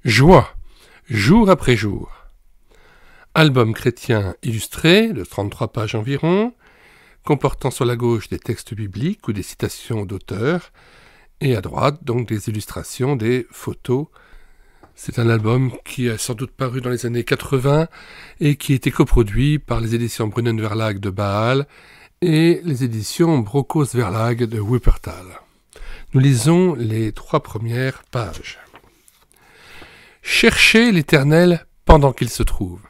Joie, jour après jour. Album chrétien illustré de 33 pages environ, comportant sur la gauche des textes bibliques ou des citations d'auteurs, et à droite donc des illustrations, des photos. C'est un album qui a sans doute paru dans les années 80 et qui a été coproduit par les éditions Brunnen Verlag de Bâle et les éditions Brockhaus Verlag de Wuppertal. Nous lisons les 3 premières pages. Cherchez l'Éternel pendant qu'il se trouve.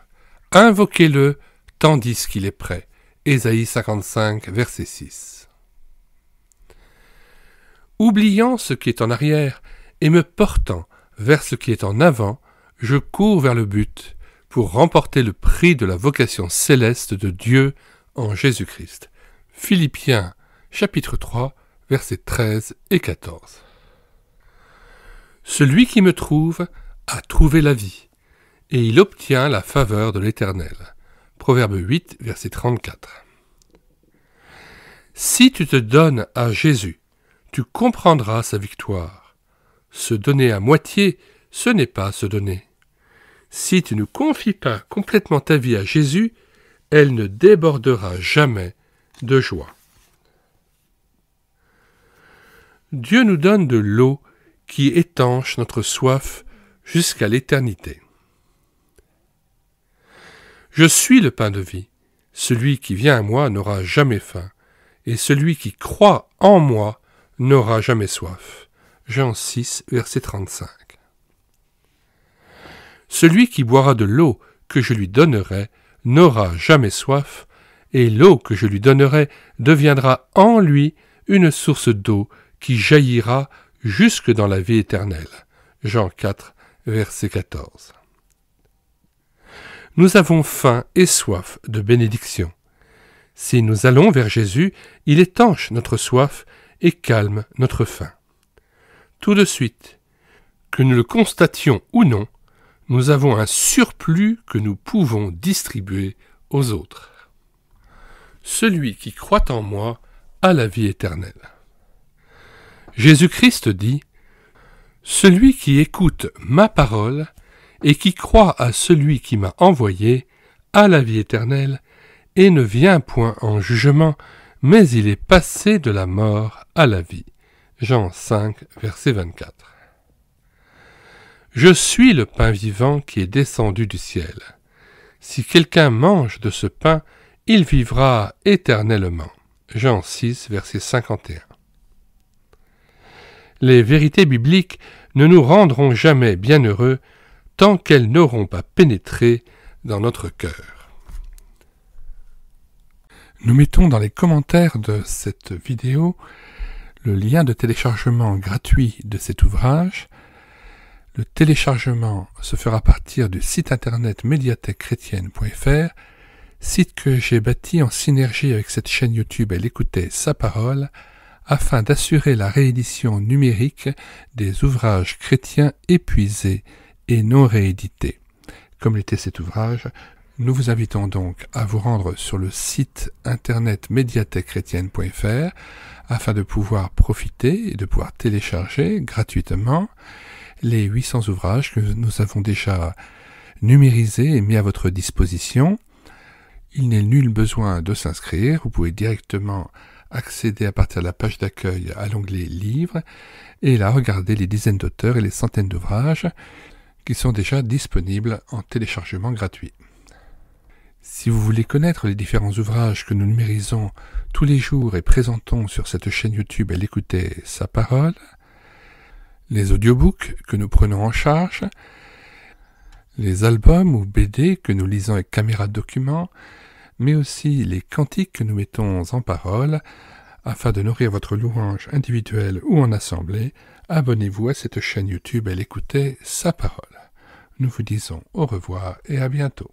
Invoquez-le tandis qu'il est prêt. Ésaïe 55, verset 6. Oubliant ce qui est en arrière et me portant vers ce qui est en avant, je cours vers le but pour remporter le prix de la vocation céleste de Dieu en Jésus-Christ. Philippiens, chapitre 3, versets 13 et 14. Celui qui me trouve a trouvé la vie, et il obtient la faveur de l'Éternel. Proverbe 8, verset 34. Si tu te donnes à Jésus, tu comprendras sa victoire. Se donner à moitié, ce n'est pas se donner. Si tu ne confies pas complètement ta vie à Jésus, elle ne débordera jamais de joie. Dieu nous donne de l'eau qui étanche notre soif jusqu'à l'éternité. Je suis le pain de vie. Celui qui vient à moi n'aura jamais faim, et celui qui croit en moi n'aura jamais soif. Jean 6, verset 35. Celui qui boira de l'eau que je lui donnerai n'aura jamais soif, et l'eau que je lui donnerai deviendra en lui une source d'eau qui jaillira jusque dans la vie éternelle. Jean 4, verset 14. Nous avons faim et soif de bénédiction. Si nous allons vers Jésus, il étanche notre soif et calme notre faim. Tout de suite, que nous le constations ou non, nous avons un surplus que nous pouvons distribuer aux autres. Celui qui croit en moi a la vie éternelle. Jésus-Christ dit « Celui qui écoute ma parole et qui croit à celui qui m'a envoyé a la vie éternelle et ne vient point en jugement, mais il est passé de la mort à la vie. » Jean 5, verset 24. Je suis le pain vivant qui est descendu du ciel. Si quelqu'un mange de ce pain, il vivra éternellement. Jean 6, verset 51. Les vérités bibliques ne nous rendront jamais bienheureux tant qu'elles n'auront pas pénétré dans notre cœur. Nous mettons dans les commentaires de cette vidéo le lien de téléchargement gratuit de cet ouvrage. Le téléchargement se fera à partir du site internet médiathèquechrétienne.fr, site que j'ai bâti en synergie avec cette chaîne YouTube Elle écoutait sa parole, afin d'assurer la réédition numérique des ouvrages chrétiens épuisés et non réédités. Comme l'était cet ouvrage, nous vous invitons donc à vous rendre sur le site internet médiathèquechrétienne.fr afin de pouvoir profiter et de pouvoir télécharger gratuitement les 800 ouvrages que nous avons déjà numérisés et mis à votre disposition. Il n'est nul besoin de s'inscrire, vous pouvez directement accéder à partir de la page d'accueil à l'onglet Livres et là regarder les dizaines d'auteurs et les centaines d'ouvrages qui sont déjà disponibles en téléchargement gratuit. Si vous voulez connaître les différents ouvrages que nous numérisons tous les jours et présentons sur cette chaîne YouTube Elle écoutait sa parole, les audiobooks que nous prenons en charge, les albums ou BD que nous lisons avec caméra de document, mais aussi les cantiques que nous mettons en parole, afin de nourrir votre louange individuelle ou en assemblée, abonnez-vous à cette chaîne YouTube Elle écoutait sa parole. Nous vous disons au revoir et à bientôt.